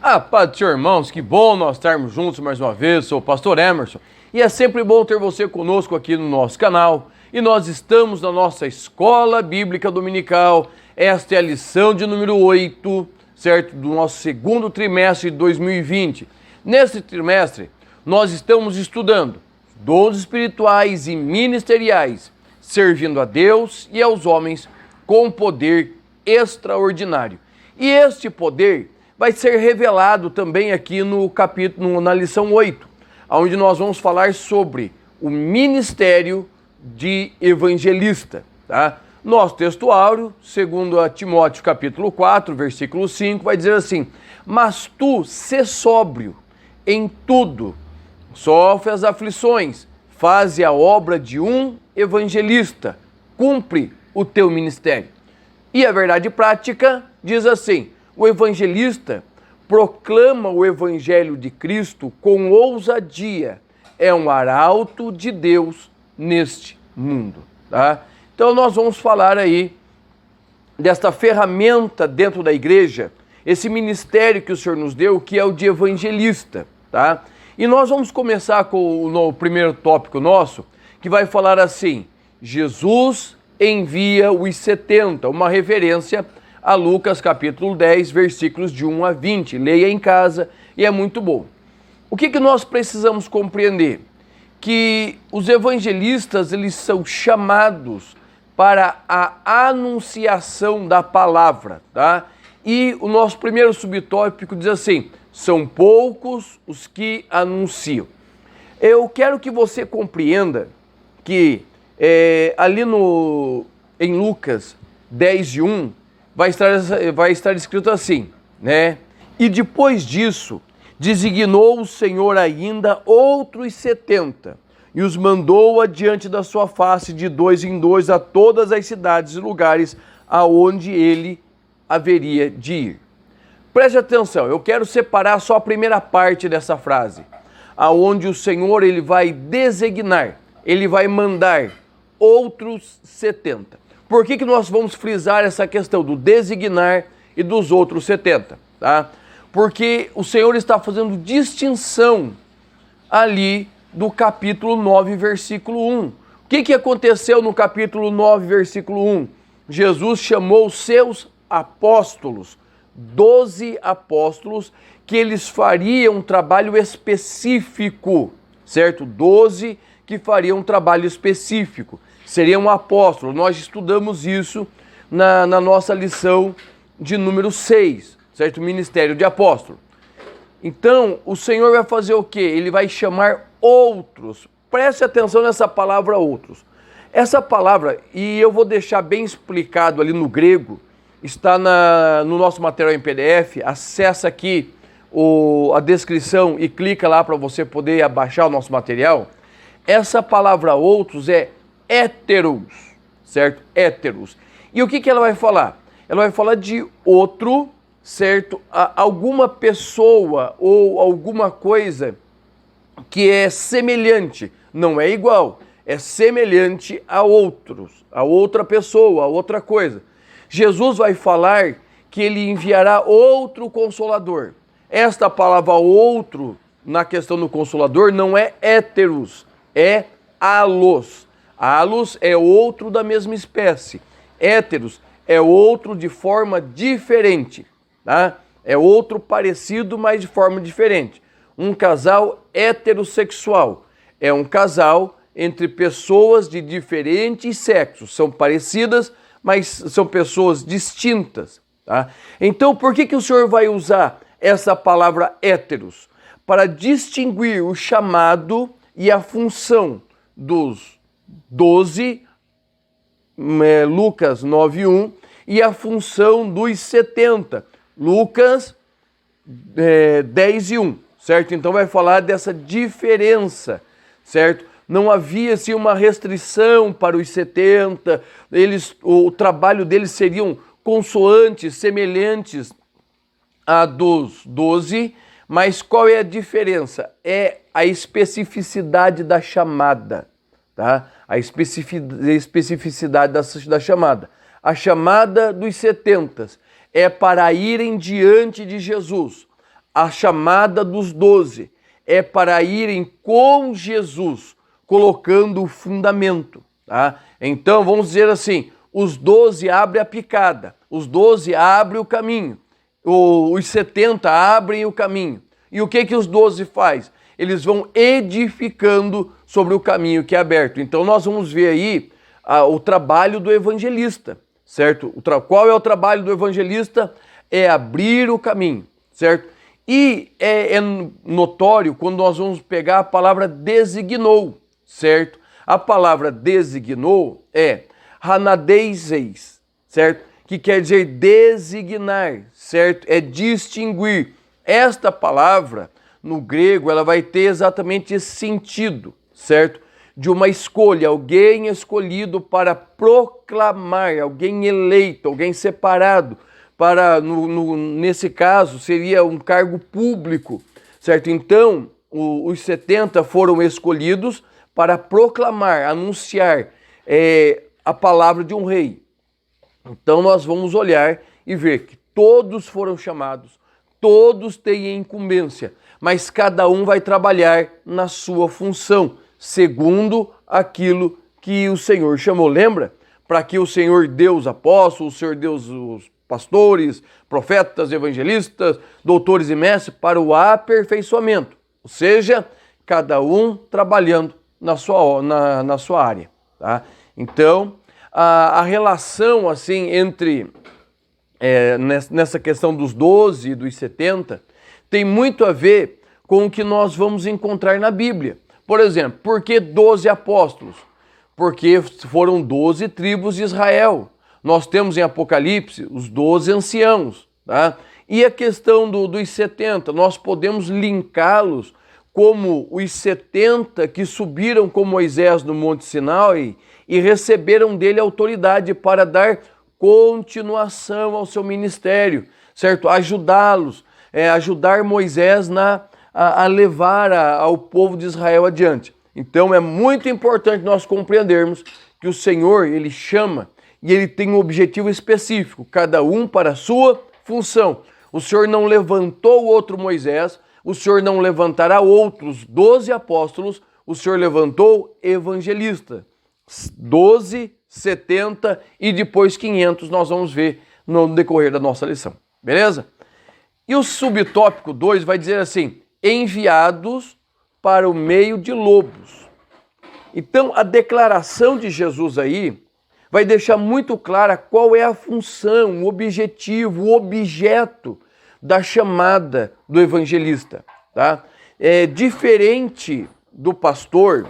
A paz do Senhor, irmãos, que bom nós estarmos juntos mais uma vez. Sou o pastor Emerson e é sempre bom ter você conosco aqui no nosso canal. E nós estamos na nossa Escola Bíblica Dominical. Esta é a lição de número 8, certo? Do nosso segundo trimestre de 2020. Neste trimestre, nós estamos estudando dons espirituais e ministeriais, servindo a Deus e aos homens com poder extraordinário. E este poder vai ser revelado também aqui no capítulo, na lição 8, onde nós vamos falar sobre o ministério de evangelista. Tá? Nosso texto áureo, segundo a Timóteo capítulo 4, versículo 5, vai dizer assim: mas tu sê sóbrio em tudo, sofre as aflições, faze a obra de um evangelista, cumpre o teu ministério. E a verdade prática diz assim: o evangelista proclama o evangelho de Cristo com ousadia, é um arauto de Deus neste mundo. Tá? Então nós vamos falar aí desta ferramenta dentro da igreja, esse ministério que o Senhor nos deu, que é o de evangelista. Tá? E nós vamos começar com o primeiro tópico nosso, que vai falar assim: Jesus envia os 70, uma referência a Lucas capítulo 10, versículos de 1 a 20. Leia em casa e é muito bom. O que nós precisamos compreender? Que os evangelistas, eles são chamados para a anunciação da palavra, tá? E o nosso primeiro subtópico diz assim: são poucos os que anunciam. Eu quero que você compreenda que ali em Lucas 10, de 1, vai estar escrito assim, né? E depois disso, designou o Senhor ainda outros 70, e os mandou adiante da sua face de 2 em 2 a todas as cidades e lugares aonde ele haveria de ir. Preste atenção, eu quero separar só a primeira parte dessa frase, aonde o Senhor ele vai designar, ele vai mandar outros 70. Por que nós vamos frisar essa questão do designar e dos outros 70? Tá? Porque o Senhor está fazendo distinção ali do capítulo 9, versículo 1. O que aconteceu no capítulo 9, versículo 1? Jesus chamou seus apóstolos, 12 apóstolos, que eles fariam um trabalho específico, certo? 12 que fariam um trabalho específico. Seria um apóstolo. Nós estudamos isso na nossa lição de número 6, certo? Ministério de apóstolo. Então, o Senhor vai fazer o quê? Ele vai chamar outros. Preste atenção nessa palavra outros. Essa palavra, e eu vou deixar bem explicado ali no grego, está no nosso material em PDF. Acessa aqui a descrição e clica lá para você poder abaixar o nosso material. Essa palavra outros é héteros, certo? Héteros. E o que ela vai falar? Ela vai falar de outro, certo? Alguma pessoa ou alguma coisa que é semelhante, não é igual, é semelhante a outros, a outra pessoa, a outra coisa. Jesus vai falar que ele enviará outro consolador. Esta palavra outro, na questão do consolador, não é héteros, é alos. Alos é outro da mesma espécie. Héteros é outro de forma diferente, tá? É outro parecido, mas de forma diferente. Um casal heterossexual é um casal entre pessoas de diferentes sexos. São parecidas, mas são pessoas distintas, tá? Então, por que o Senhor vai usar essa palavra héteros? Para distinguir o chamado e a função dos 12, Lucas 9:1, e a função dos 70, Lucas 10:1, certo? Então vai falar dessa diferença, certo? Não havia assim uma restrição para os 70, o trabalho deles seriam consoantes, semelhantes a dos 12, mas qual é a diferença? É a especificidade da chamada. Tá? A especificidade da chamada. A chamada dos 70 é para irem diante de Jesus, a chamada dos 12 é para irem com Jesus, colocando o fundamento. Tá? Então, vamos dizer assim, os 12 abrem a picada, os 12 abrem o caminho, os 70 abrem o caminho. E o que os 12 faz? Eles vão edificando sobre o caminho que é aberto. Então, nós vamos ver aí o trabalho do evangelista, certo? Qual é o trabalho do evangelista? É abrir o caminho, certo? E é notório quando nós vamos pegar a palavra designou, certo? A palavra designou é hanadeiseis, certo? Que quer dizer designar, certo? É distinguir. Esta palavra, no grego, ela vai ter exatamente esse sentido, certo? De uma escolha, alguém escolhido para proclamar, alguém eleito, alguém separado, para, nesse caso, seria um cargo público, certo? Então, os 70 foram escolhidos para proclamar, anunciar a palavra de um rei. Então, nós vamos olhar e ver que todos foram chamados, todos têm incumbência, mas cada um vai trabalhar na sua função, segundo aquilo que o Senhor chamou. Lembra? Para que o Senhor deu os apóstolos, o Senhor deu os pastores, profetas, evangelistas, doutores e mestres para o aperfeiçoamento. Ou seja, cada um trabalhando na sua área. Tá? Então, a relação assim entre nessa questão dos 12 e dos 70 tem muito a ver com o que nós vamos encontrar na Bíblia. Por exemplo, por que 12 apóstolos? Porque foram 12 tribos de Israel. Nós temos em Apocalipse os 12 anciãos. Tá? E a questão dos 70, nós podemos linká-los como os 70 que subiram com Moisés no Monte Sinai e receberam dele autoridade para dar continuação ao seu ministério, certo? Ajudá-los, ajudar Moisés a levar ao povo de Israel adiante. Então é muito importante nós compreendermos que o Senhor, Ele chama e Ele tem um objetivo específico, cada um para a sua função. O Senhor não levantou outro Moisés, o Senhor não levantará outros 12 apóstolos, o Senhor levantou evangelistas. 12, 70 e depois 500 nós vamos ver no decorrer da nossa lição. Beleza? E o subtópico 2 vai dizer assim, enviados para o meio de lobos. Então, a declaração de Jesus aí vai deixar muito clara qual é a função, o objetivo, o objeto da chamada do evangelista. Tá? É diferente do pastor,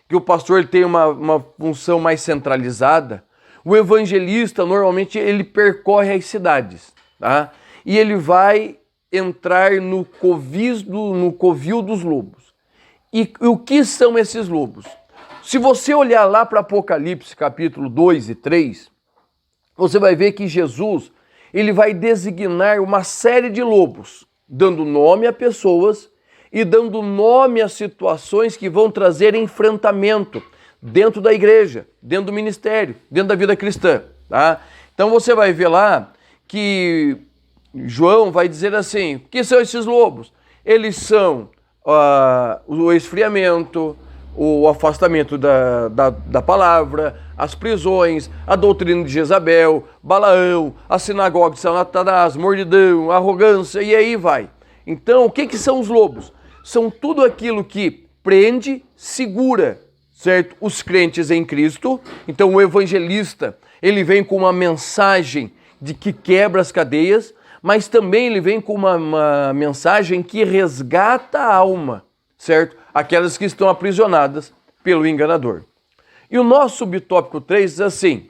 que o pastor ele tem uma função mais centralizada, o evangelista normalmente ele percorre as cidades. Tá? E ele vai entrar no covil dos lobos. E o que são esses lobos? Se você olhar lá para Apocalipse, capítulo 2 e 3, você vai ver que Jesus ele vai designar uma série de lobos, dando nome a pessoas e dando nome a situações que vão trazer enfrentamento dentro da igreja, dentro do ministério, dentro da vida cristã. Tá? Então você vai ver lá que João vai dizer assim, o que são esses lobos? Eles são o esfriamento, o afastamento da palavra, as prisões, a doutrina de Jezabel, Balaão, a sinagoga de Satanás, mordidão, arrogância e aí vai. Então, o que são os lobos? São tudo aquilo que prende, segura, certo? Os crentes em Cristo. Então, o evangelista, ele vem com uma mensagem de que quebra as cadeias, mas também ele vem com uma mensagem que resgata a alma, certo? Aquelas que estão aprisionadas pelo enganador. E o nosso subtópico 3 diz assim,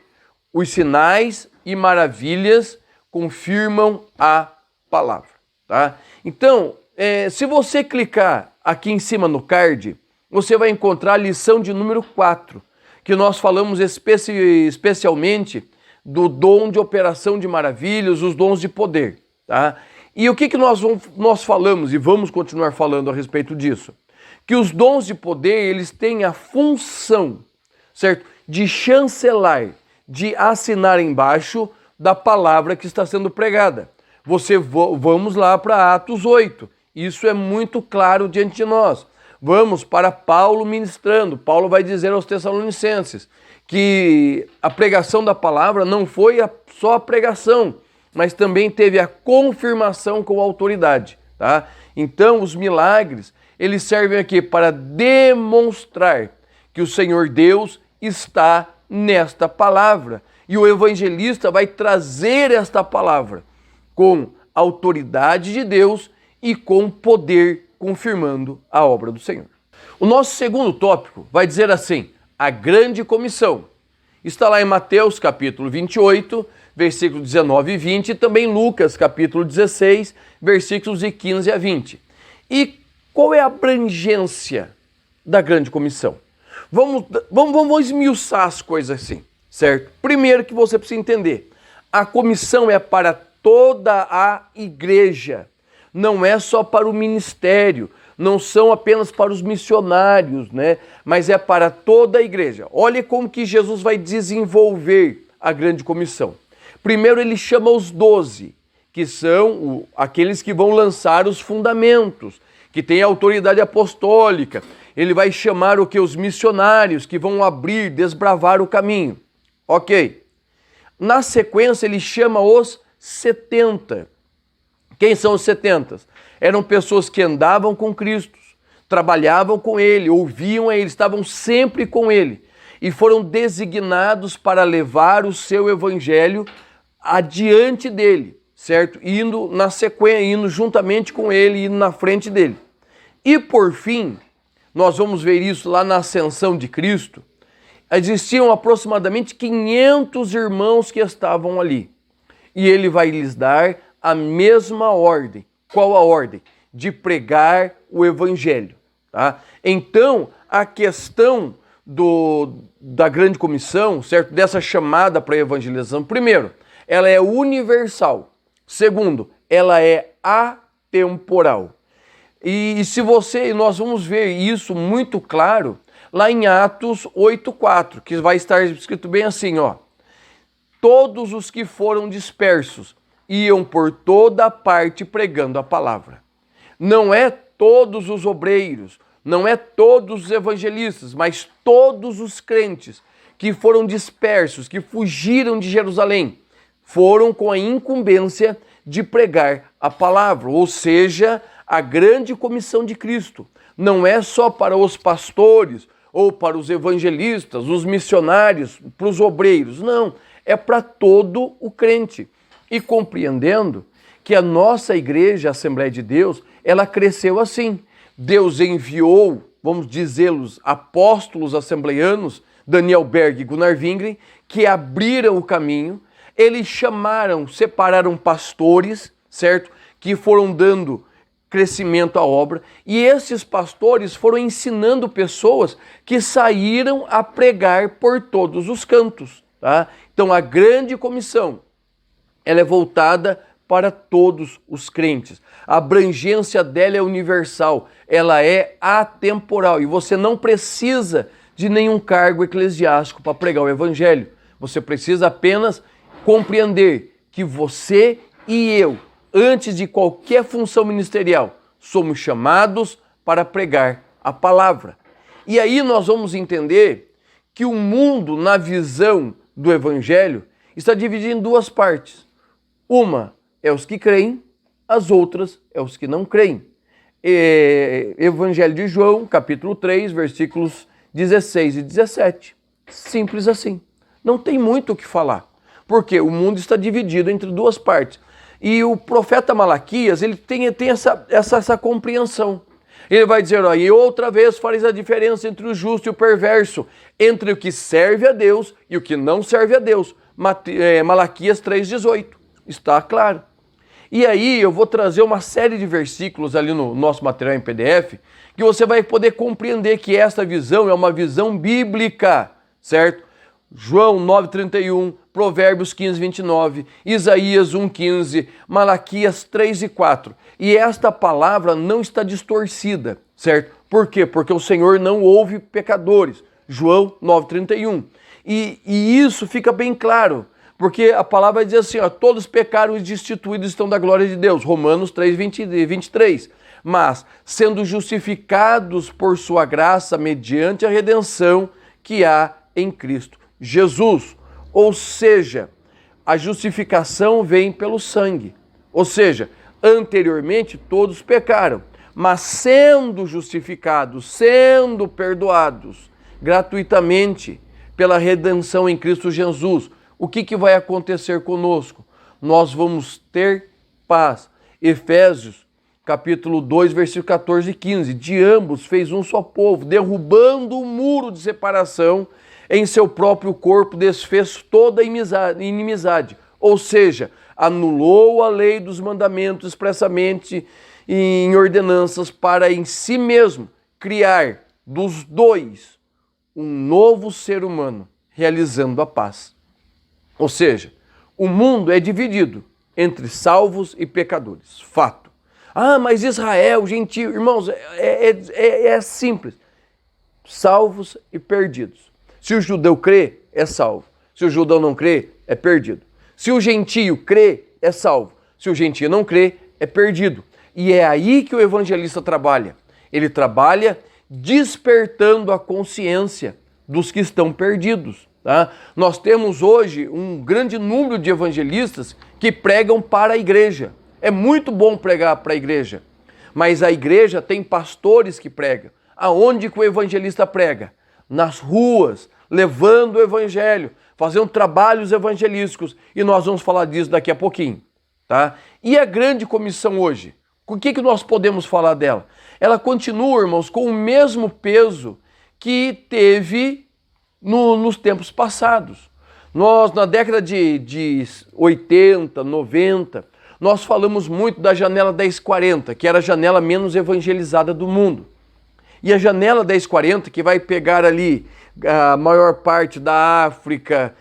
os sinais e maravilhas confirmam a palavra. Tá? Então, se você clicar aqui em cima no card, você vai encontrar a lição de número 4, que nós falamos especialmente do dom de operação de maravilhas, os dons de poder. Tá? E o que nós falamos e vamos continuar falando a respeito disso? Que os dons de poder, eles têm a função, certo? De chancelar, de assinar embaixo da palavra que está sendo pregada. Vamos lá para Atos 8. Isso é muito claro diante de nós. Vamos para Paulo ministrando. Paulo vai dizer aos Tessalonicenses que a pregação da palavra não foi só a pregação, mas também teve a confirmação com autoridade, tá? Então, os milagres, eles servem aqui para demonstrar que o Senhor Deus está nesta palavra. E o evangelista vai trazer esta palavra com autoridade de Deus e com poder, confirmando a obra do Senhor. O nosso segundo tópico vai dizer assim: a grande comissão. Está lá em Mateus capítulo 28, versículos 19 e 20, e também Lucas capítulo 16, versículos de 15 a 20. E qual é a abrangência da grande comissão? Vamos esmiuçar as coisas assim, certo? Primeiro que você precisa entender, a comissão é para toda a igreja, não é só para o ministério, não são apenas para os missionários, né? Mas é para toda a igreja. Olha como que Jesus vai desenvolver a grande comissão. Primeiro ele chama os 12, que são aqueles que vão lançar os fundamentos, que têm autoridade apostólica. Ele vai chamar o que? Os missionários, que vão abrir, desbravar o caminho. Ok. Na sequência ele chama os 70. Quem são os 70? Eram pessoas que andavam com Cristo, trabalhavam com Ele, ouviam a Ele, estavam sempre com Ele e foram designados para levar o seu evangelho adiante dele, certo? Indo na sequência, indo juntamente com Ele, indo na frente dele. E por fim, nós vamos ver isso lá na ascensão de Cristo, existiam aproximadamente 500 irmãos que estavam ali e Ele vai lhes dar a mesma ordem. Qual a ordem? De pregar o evangelho, tá? Então, a questão da grande comissão, certo? Dessa chamada para a evangelização, primeiro, ela é universal. Segundo, ela é atemporal. E nós vamos ver isso muito claro lá em Atos 8:4, que vai estar escrito bem assim, ó: todos os que foram dispersos iam por toda parte pregando a palavra. Não é todos os obreiros, não é todos os evangelistas, mas todos os crentes que foram dispersos, que fugiram de Jerusalém, foram com a incumbência de pregar a palavra, ou seja, a grande comissão de Cristo. Não é só para os pastores ou para os evangelistas, os missionários, para os obreiros, não, é para todo o crente. E compreendendo que a nossa igreja, a Assembleia de Deus, ela cresceu assim. Deus enviou, vamos dizê-los, apóstolos assembleianos, Daniel Berg e Gunnar Wingren, que abriram o caminho. Eles separaram pastores, certo? Que foram dando crescimento à obra. E esses pastores foram ensinando pessoas que saíram a pregar por todos os cantos, tá? Então a grande comissão, ela é voltada para todos os crentes. A abrangência dela é universal, ela é atemporal e você não precisa de nenhum cargo eclesiástico para pregar o evangelho. Você precisa apenas compreender que você e eu, antes de qualquer função ministerial, somos chamados para pregar a palavra. E aí nós vamos entender que o mundo, na visão do evangelho, está dividido em duas partes. Uma é os que creem, as outras é os que não creem. Evangelho de João, capítulo 3, versículos 16 e 17. Simples assim. Não tem muito o que falar, porque o mundo está dividido entre duas partes. E o profeta Malaquias, ele tem essa compreensão. Ele vai dizer, ó, e outra vez fareis a diferença entre o justo e o perverso, entre o que serve a Deus e o que não serve a Deus. Malaquias 3,18. Está claro. E aí eu vou trazer uma série de versículos ali no nosso material em PDF, que você vai poder compreender que esta visão é uma visão bíblica, certo? João 9,31, Provérbios 15:29, Isaías 1:15, Malaquias 3:4. E esta palavra não está distorcida, certo? Por quê? Porque o Senhor não ouve pecadores. João 9,31. E isso fica bem claro. Porque a palavra diz assim, ó, todos pecaram e destituídos estão da glória de Deus. Romanos 3, 23. Mas, sendo justificados por sua graça mediante a redenção que há em Cristo Jesus. Ou seja, a justificação vem pelo sangue. Ou seja, anteriormente todos pecaram, mas sendo justificados, sendo perdoados gratuitamente pela redenção em Cristo Jesus, o que vai acontecer conosco? Nós vamos ter paz. Efésios, capítulo 2, versículo 14 e 15. De ambos fez um só povo, derrubando o muro de separação, em seu próprio corpo desfez toda a inimizade. Ou seja, anulou a lei dos mandamentos expressamente em ordenanças para em si mesmo criar dos dois um novo ser humano, realizando a paz. Ou seja, o mundo é dividido entre salvos e pecadores. Fato. Ah, mas Israel, gentio, irmãos, é simples. Salvos e perdidos. Se o judeu crê, é salvo. Se o judeu não crê, é perdido. Se o gentio crê, é salvo. Se o gentio não crê, é perdido. E é aí que o evangelista trabalha. Ele trabalha despertando a consciência dos que estão perdidos. Tá? Nós temos hoje um grande número de evangelistas que pregam para a igreja. É muito bom pregar para a igreja, mas a igreja tem pastores que pregam. Aonde que o evangelista prega? Nas ruas, levando o evangelho, fazendo trabalhos evangelísticos. E nós vamos falar disso daqui a pouquinho. Tá? E a grande comissão hoje? O que nós podemos falar dela? Ela continua, irmãos, com o mesmo peso que teve nos tempos passados. Nós, na década de 80, 90, nós falamos muito da janela 1040, que era a janela menos evangelizada do mundo. E a janela 1040, que vai pegar ali a maior parte da África,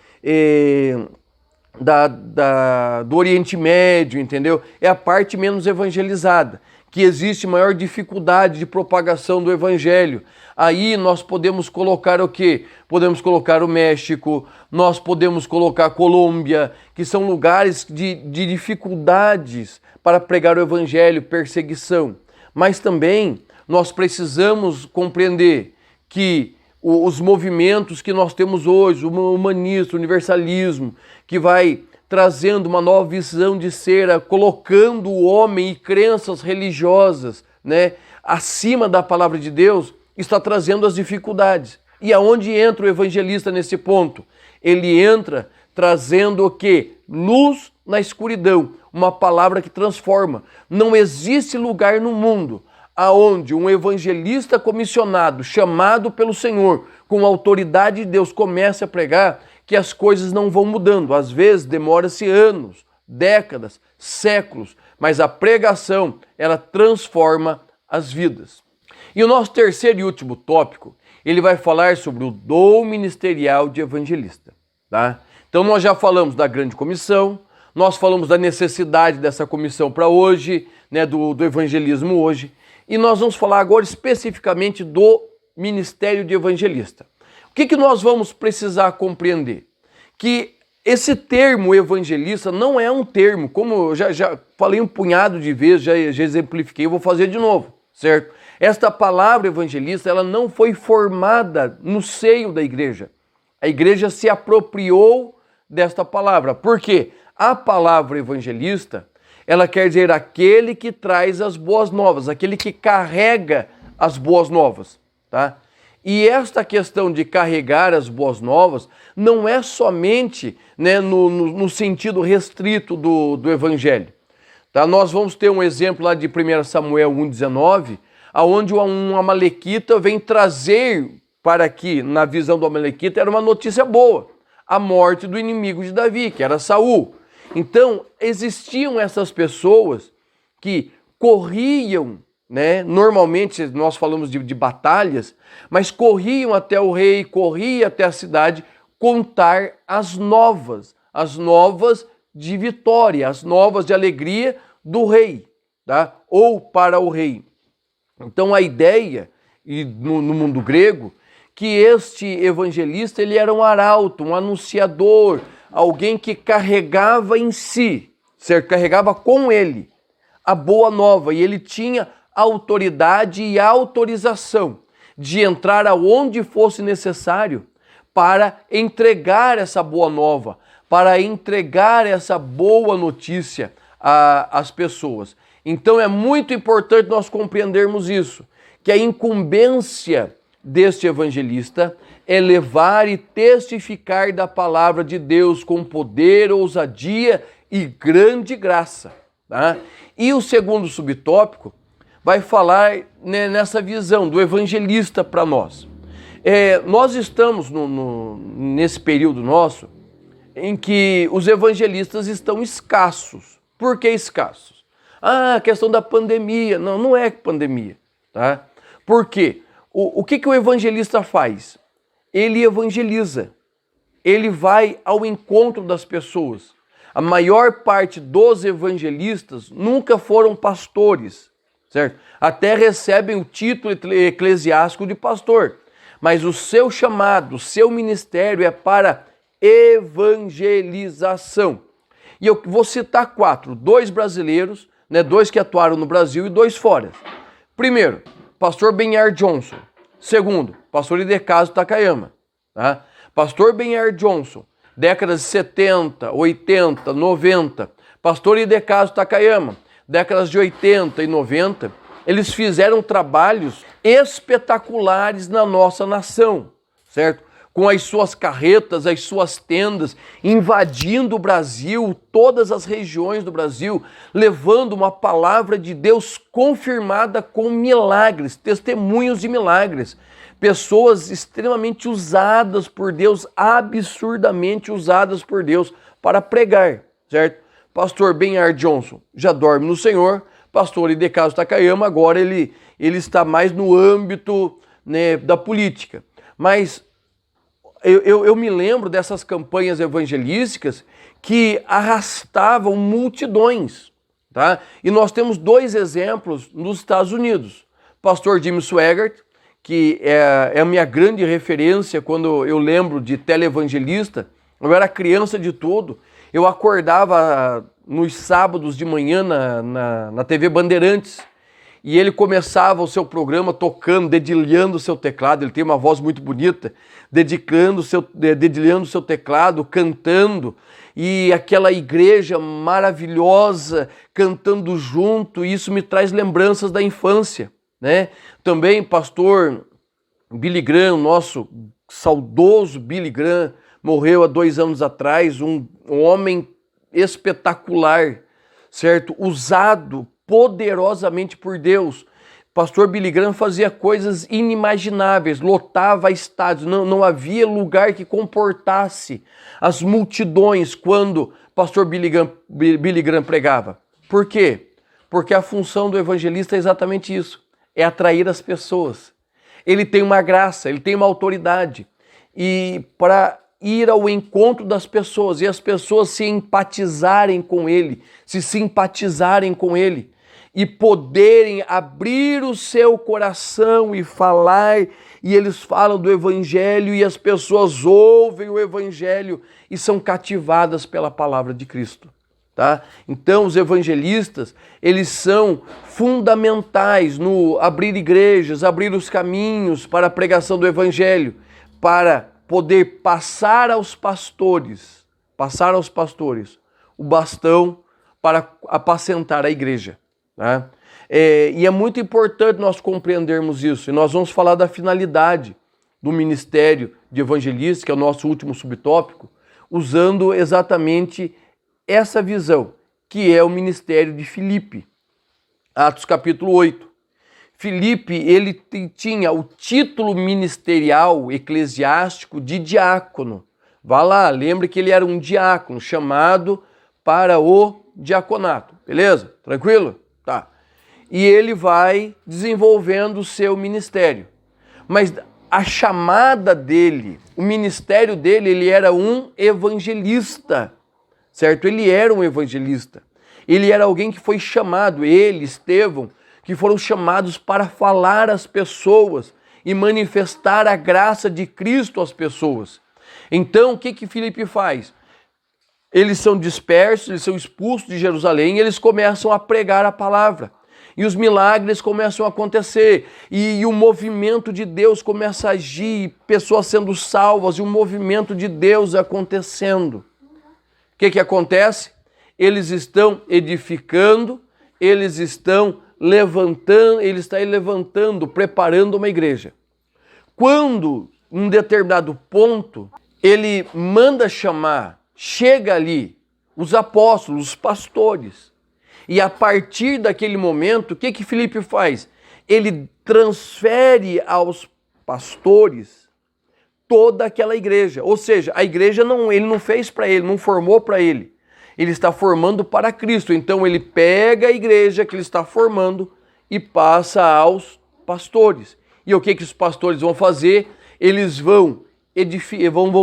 do Oriente Médio, entendeu? É a parte menos evangelizada, que existe maior dificuldade de propagação do evangelho. Aí nós podemos colocar o quê? Podemos colocar o México, nós podemos colocar a Colômbia, que são lugares de dificuldades para pregar o evangelho, perseguição. Mas também nós precisamos compreender que os movimentos que nós temos hoje, o humanismo, o universalismo, que vai trazendo uma nova visão de ser, colocando o homem e crenças religiosas, né, acima da palavra de Deus, está trazendo as dificuldades. E aonde entra o evangelista nesse ponto? Ele entra trazendo o quê? Luz na escuridão, uma palavra que transforma. Não existe lugar no mundo aonde um evangelista comissionado, chamado pelo Senhor, com a autoridade de Deus, comece a pregar, que as coisas não vão mudando. Às vezes demora-se anos, décadas, séculos, mas a pregação, ela transforma as vidas. E o nosso terceiro e último tópico, ele vai falar sobre o dom ministerial de evangelista. Tá? Então nós já falamos da grande comissão, nós falamos da necessidade dessa comissão para hoje, né, do evangelismo hoje, e nós vamos falar agora especificamente do ministério de evangelista. O que nós vamos precisar compreender? Que esse termo evangelista não é um termo, como eu já falei um punhado de vezes, já exemplifiquei, eu vou fazer de novo, certo? Esta palavra evangelista, ela não foi formada no seio da igreja. A igreja se apropriou desta palavra. Por quê? A palavra evangelista, ela quer dizer aquele que traz as boas novas, aquele que carrega as boas novas, tá? E esta questão de carregar as boas novas não é somente, né, no sentido restrito do evangelho. Tá? Nós vamos ter um exemplo lá de 1 Samuel 1,19, onde um amalequita vem trazer para aqui, na visão do amalequita, era uma notícia boa, a morte do inimigo de Davi, que era Saul. Então, existiam essas pessoas que corriam, né? Normalmente nós falamos de batalhas, mas corriam até o rei, corriam até a cidade contar as novas de vitória, as novas de alegria do rei, tá? Ou para o rei. Então a ideia, e no mundo grego, que este evangelista ele era um arauto, um anunciador, alguém que carregava em si, certo? Carregava com ele a boa nova, e ele tinha autoridade e autorização de entrar aonde fosse necessário para entregar essa boa nova, para entregar essa boa notícia às pessoas. Então é muito importante nós compreendermos isso, que a incumbência deste evangelista é levar e testificar da palavra de Deus com poder, ousadia e grande graça. Tá? E o segundo subtópico vai falar, né, nessa visão do evangelista para nós. Nós estamos nesse período nosso em que os evangelistas estão escassos. Por que escassos? A questão da pandemia. Não, não é pandemia. Tá? Por quê? O que o evangelista faz? Ele evangeliza. Ele vai ao encontro das pessoas. A maior parte dos evangelistas nunca foram pastores, certo? Até recebem o título eclesiástico de pastor. Mas o seu chamado, o seu ministério é para evangelização. E eu vou citar 4, 2 brasileiros, né, 2 que atuaram no Brasil e 2 fora. Primeiro, pastor Benhar Johnson. Segundo, pastor Idecaso Takayama. Tá? Pastor Benhar Johnson, décadas de 70, 80, 90. Pastor Idecaso Takayama, décadas de 80 e 90. Eles fizeram trabalhos espetaculares na nossa nação, certo? Com as suas carretas, as suas tendas, invadindo o Brasil, todas as regiões do Brasil, levando uma palavra de Deus confirmada com milagres, testemunhos de milagres. Pessoas extremamente usadas por Deus, absurdamente usadas por Deus para pregar, certo? Pastor Benhar Johnson já dorme no Senhor, pastor Idecaso Takayama agora ele está mais no âmbito, né, da política. Mas eu me lembro dessas campanhas evangelísticas que arrastavam multidões, tá? E nós temos 2 exemplos nos Estados Unidos. Pastor Jim Swaggart, que é a minha grande referência quando eu lembro de televangelista. Eu era criança de tudo. Eu acordava nos sábados de manhã na TV Bandeirantes e ele começava o seu programa tocando, dedilhando o seu teclado. Ele tem uma voz muito bonita, dedilhando o seu teclado, cantando, e aquela igreja maravilhosa cantando junto. E isso me traz lembranças da infância, né? Também pastor Billy Graham, nosso saudoso Billy Graham, morreu há 2 anos atrás, um homem espetacular, certo? Usado poderosamente por Deus. Pastor Billy Graham fazia coisas inimagináveis, lotava estádios, não havia lugar que comportasse as multidões quando pastor Billy Graham pregava. Por quê? Porque a função do evangelista é exatamente isso, é atrair as pessoas. Ele tem uma graça, ele tem uma autoridade, e para ir ao encontro das pessoas e as pessoas se empatizarem com ele, se simpatizarem com ele e poderem abrir o seu coração e falar, e eles falam do evangelho e as pessoas ouvem o evangelho e são cativadas pela palavra de Cristo. Tá? Então os evangelistas, eles são fundamentais no abrir igrejas, abrir os caminhos para a pregação do evangelho, para poder passar aos pastores o bastão para apacentar a igreja. Tá? E é muito importante nós compreendermos isso, e nós vamos falar da finalidade do ministério de evangelista, que é o nosso último subtópico, usando exatamente essa visão, que é o ministério de Filipe. Atos capítulo 8. Filipe, ele tinha o título ministerial eclesiástico de diácono. Vá lá, lembre que ele era um diácono chamado para o diaconato. Beleza? Tranquilo? Tá. E ele vai desenvolvendo o seu ministério. Mas a chamada dele, o ministério dele, ele era um evangelista. Certo? Ele era um evangelista. Ele era alguém que foi chamado, ele, Estevão, que foram chamados para falar às pessoas e manifestar a graça de Cristo às pessoas. Então, o que Filipe faz? eles são dispersos, eles são expulsos de Jerusalém e eles começam a pregar a palavra. E os milagres começam a acontecer, e o movimento de Deus começa a agir, pessoas sendo salvas, e o movimento de Deus acontecendo. O que acontece? Eles estão edificando, eles estão levantando, ele está aí levantando, preparando uma igreja. Quando, em um determinado ponto, ele manda chamar, chega ali, os apóstolos, os pastores. E a partir daquele momento, o que Filipe faz? Ele transfere aos pastores toda aquela igreja. Ou seja, a igreja ele não fez para ele, não formou para ele. Ele está formando para Cristo. Então ele pega a igreja que ele está formando e passa aos pastores. E o que os pastores vão fazer? Eles vão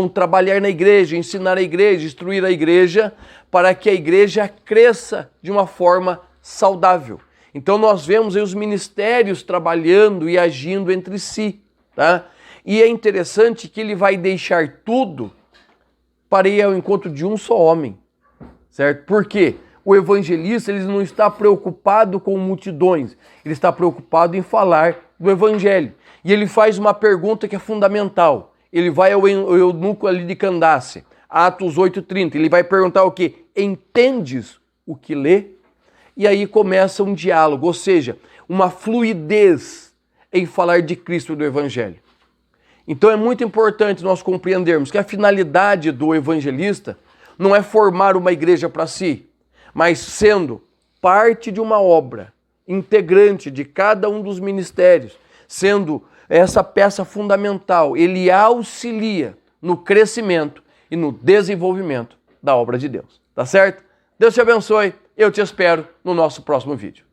trabalhar na igreja, ensinar a igreja, instruir a igreja, para que a igreja cresça de uma forma saudável. Então nós vemos aí os ministérios trabalhando e agindo entre si, tá? E é interessante que ele vai deixar tudo para ir ao encontro de um só homem, certo? Por quê? O evangelista ele não está preocupado com multidões, ele está preocupado em falar do evangelho. E ele faz uma pergunta que é fundamental. Ele vai ao eunuco ali de Candace, Atos 8:30, ele vai perguntar o quê? Entendes o que lê? E aí começa um diálogo, ou seja, uma fluidez em falar de Cristo e do Evangelho. Então é muito importante nós compreendermos que a finalidade do evangelista não é formar uma igreja para si, mas sendo parte de uma obra, integrante de cada um dos ministérios, sendo essa peça fundamental, ele auxilia no crescimento e no desenvolvimento da obra de Deus. Tá certo? Deus te abençoe. Eu te espero no nosso próximo vídeo.